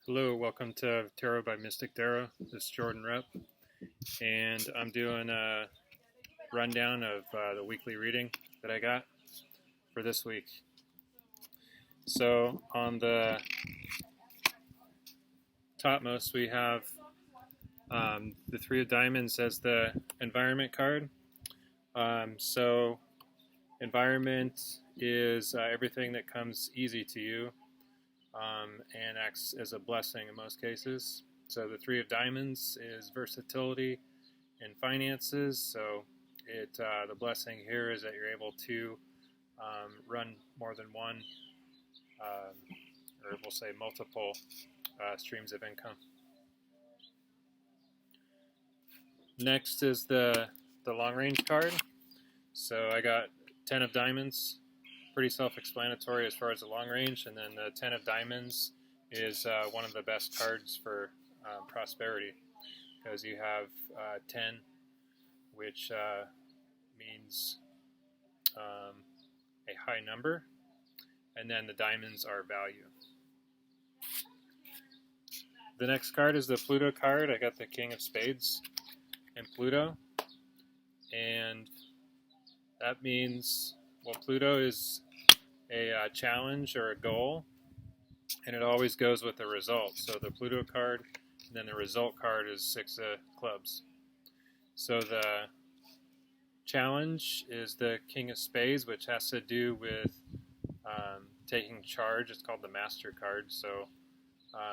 Hello, welcome to Tarot by Mystic Tarot. This is Jordan Rep, and I'm doing a rundown of the weekly reading that I got for this week. So on the topmost, we have the Three of Diamonds as the environment card. So environment is everything that comes easy to you and acts as a blessing in most cases. So the Three of Diamonds is versatility in finances. So the blessing here is that you're able to run more than one, or we'll say multiple streams of income. Next is the long range card. So I got 10 of Diamonds, pretty self-explanatory as far as the long range, and then the 10 of Diamonds is one of the best cards for prosperity, because you have 10, which means a high number, and then the diamonds are value. The next card is the Pluto card. I got the King of Spades and Pluto, and that means, well, Pluto is a challenge or a goal, and it always goes with the result. So the Pluto card, and then the result card is Six of Clubs. So the challenge is the King of Spades, which has to do with taking charge. It's called the Master card. So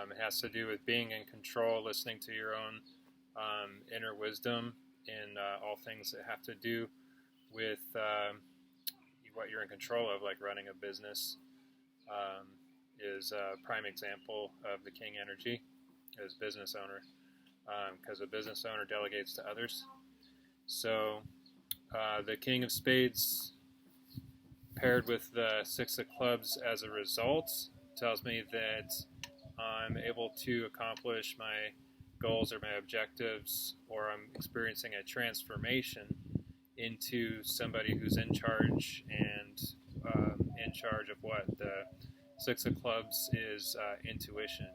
it has to do with being in control, listening to your own inner wisdom in all things that have to do with what you're in control of, like running a business. Is a prime example of the King energy as business owner, because a business owner delegates to others. So the King of Spades paired with the Six of Clubs as a result tells me that I'm able to accomplish my goals or my objectives, or I'm experiencing a transformation into somebody who's in charge, and in charge of what? The Six of Clubs is intuition.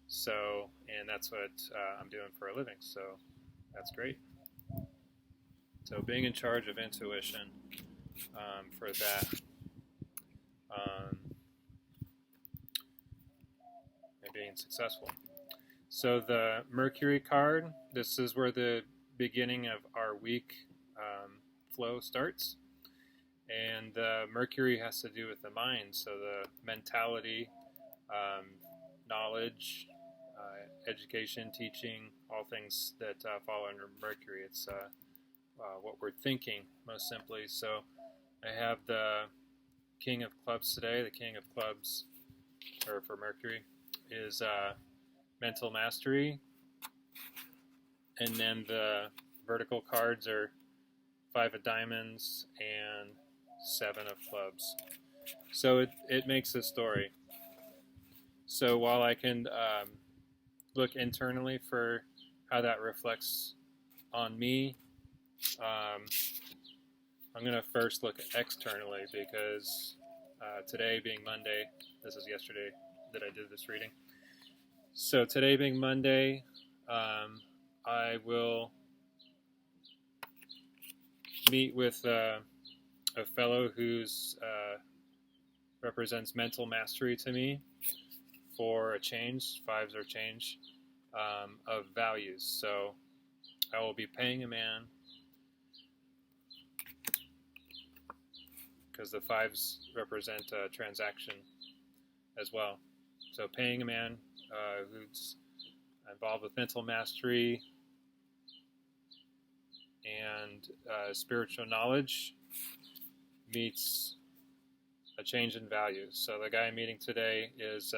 So, and that's what I'm doing for a living, so that's great. So being in charge of intuition for that. And being successful. So the Mercury card, this is where the beginning of our week flow starts. And Mercury has to do with the mind, so the mentality, knowledge, education, teaching, all things that fall under Mercury. It's what we're thinking, most simply. So I have the King of Clubs today. The King of Clubs, or for Mercury, is mental mastery. And then the vertical cards are Five of Diamonds and Seven of Clubs. So it makes a story. So while I can look internally for how that reflects on me, I'm going to first look externally, because today being Monday, this is yesterday that I did this reading. So today being Monday, I will meet with a fellow who's represents mental mastery to me for a change. Fives are change of values. So I will be paying a man, because the fives represent a transaction as well. So paying a man who's involved with mental mastery and spiritual knowledge meets a change in values. So the guy I'm meeting today is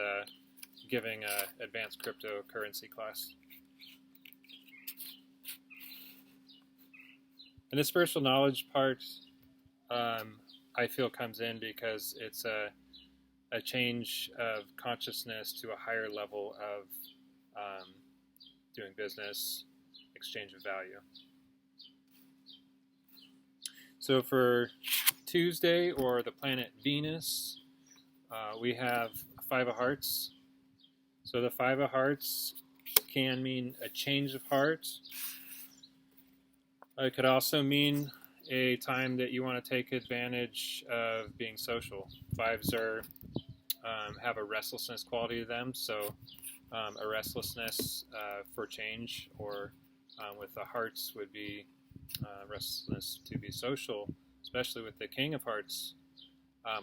giving an advanced cryptocurrency class. And the spiritual knowledge part, I feel, comes in because it's a change of consciousness to a higher level of doing business, exchange of value. So for Tuesday, or the planet Venus, we have Five of Hearts. So the Five of Hearts can mean a change of heart. It could also mean a time that you want to take advantage of being social. Fives have a restlessness quality to them, so a restlessness for change, or with the hearts would be restlessness to be social, especially with the King of Hearts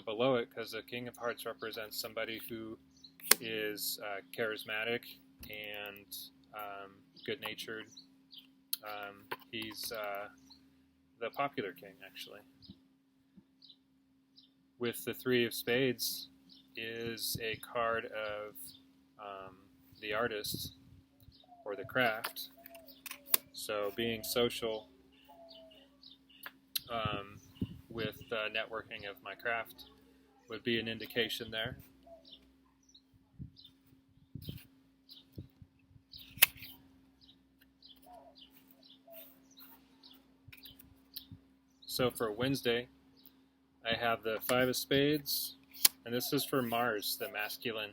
below it, because the King of Hearts represents somebody who is charismatic and good-natured. He's the popular king, actually. With the Three of Spades is a card of the artist or the craft. So being social with networking of my craft would be an indication there. So for Wednesday, I have the Five of Spades, and this is for Mars, the masculine,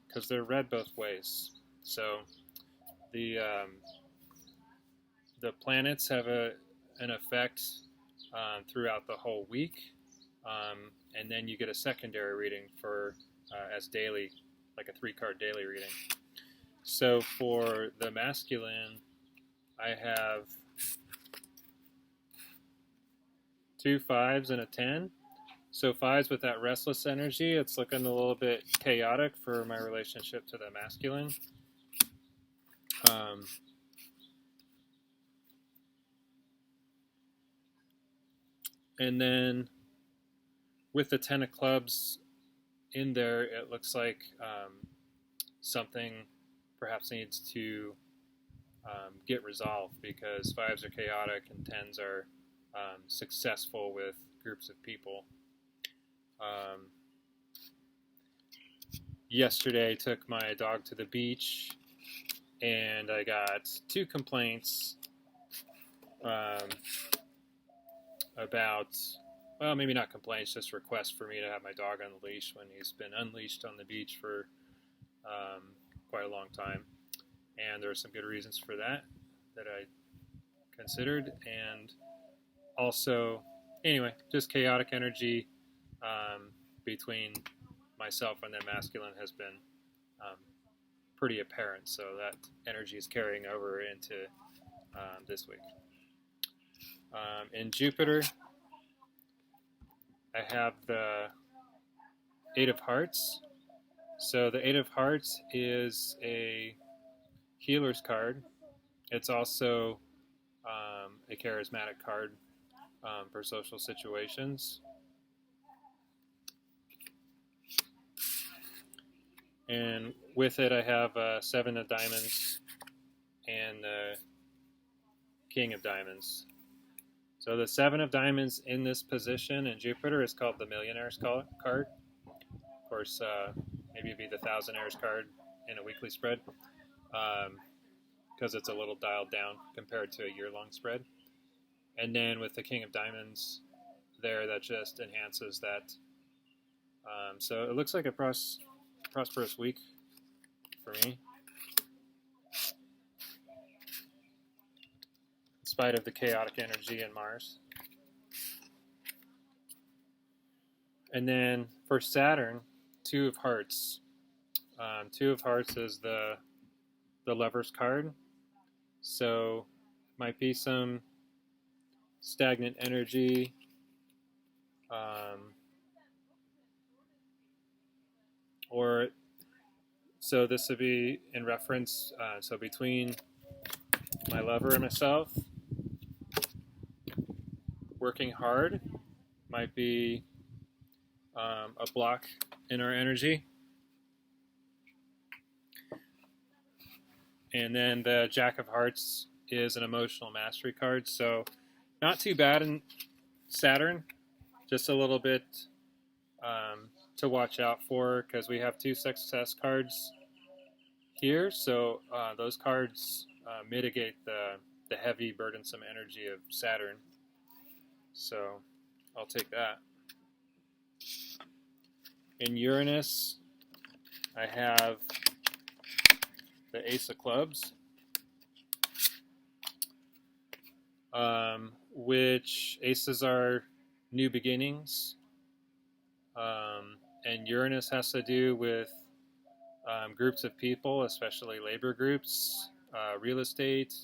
because they're read both ways. So the planets have an effect throughout the whole week, and then you get a secondary reading for as daily, like a 3-card daily reading. So for the masculine, I have 2 5s and a 10. So 5s with that restless energy, it's looking a little bit chaotic for my relationship to the masculine. And then with the 10 of clubs in there, it looks like something perhaps needs to get resolved, because 5s are chaotic and 10s are successful with groups of people. Yesterday I took my dog to the beach, and I got 2 complaints about, well, maybe not complaints, just requests for me to have my dog on the leash when he's been unleashed on the beach for quite a long time. And there are some good reasons for that I considered. And also, anyway, just chaotic energy between myself and the masculine has been pretty apparent. So that energy is carrying over into this week. In Jupiter, I have the 8 of Hearts. So the 8 of Hearts is a healer's card. It's also a charismatic card for social situations. And with it, I have 7 of Diamonds and the King of Diamonds. So the 7 of Diamonds in this position in Jupiter is called the Millionaire's card. Of course, maybe it'd be the Thousandaires card in a weekly spread, because it's a little dialed down compared to a year-long spread. And then with the King of Diamonds there, that just enhances that. So it looks like a prosperous week for me, in spite of the chaotic energy in Mars. And then for Saturn, 2 of Hearts. 2 of Hearts is the Lover's card. So might be some stagnant energy. Or so this would be in reference, so between my lover and myself, working hard might be a block in our energy. And then the Jack of Hearts is an emotional mastery card, so not too bad in Saturn, just a little bit to watch out for, because we have 2 success cards here, so those cards mitigate the heavy, burdensome energy of Saturn. So I'll take that. In Uranus, I have the Ace of Clubs, which aces are new beginnings, and Uranus has to do with groups of people, especially labor groups, real estate,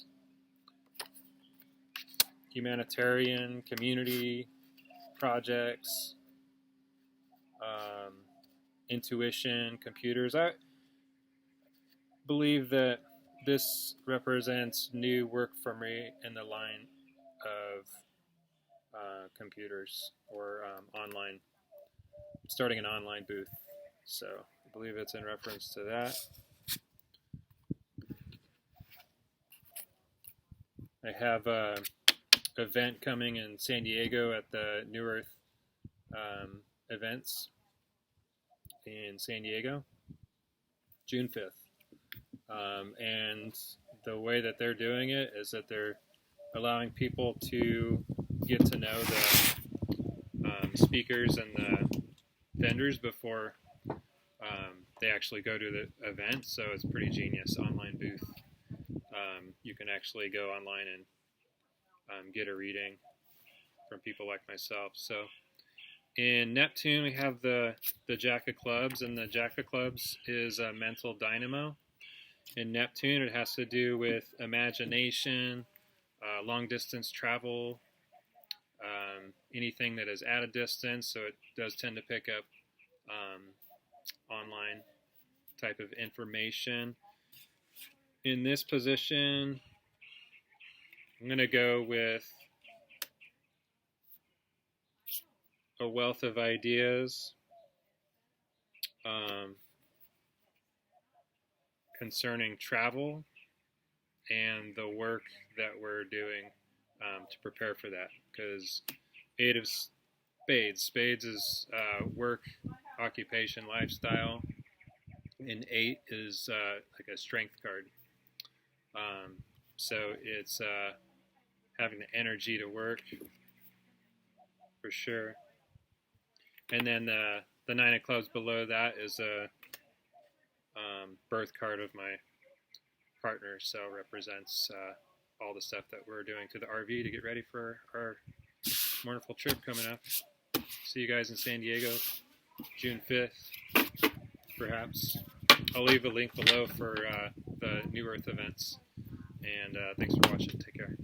humanitarian, community projects, intuition, computers. I believe that this represents new work for me in the line of computers or online, starting an online booth. So I believe it's in reference to that. I have an event coming in San Diego at the New Earth events in San Diego, June 5th. And the way that they're doing it is that they're allowing people to get to know the speakers and the vendors before they actually go to the event. So it's pretty genius. Online booth. You can actually go online and get a reading from people like myself. So in Neptune, we have the Jack of Clubs, and the Jack of Clubs is a mental dynamo. In Neptune, it has to do with imagination, long-distance travel, anything that is at a distance, so it does tend to pick up online type of information. In this position, I'm going to go with a wealth of ideas concerning travel and the work that we're doing to prepare for that. Because 8 of Spades. Spades is work, occupation, lifestyle. And 8 is like a strength card. So it's having the energy to work for sure. And then the 9 of Clubs below that is a birth card of my partner. So represents all the stuff that we're doing to the RV to get ready for our wonderful trip coming up. See you guys in San Diego, June 5th, perhaps. I'll leave a link below for the New Earth events. And thanks for watching. Take care.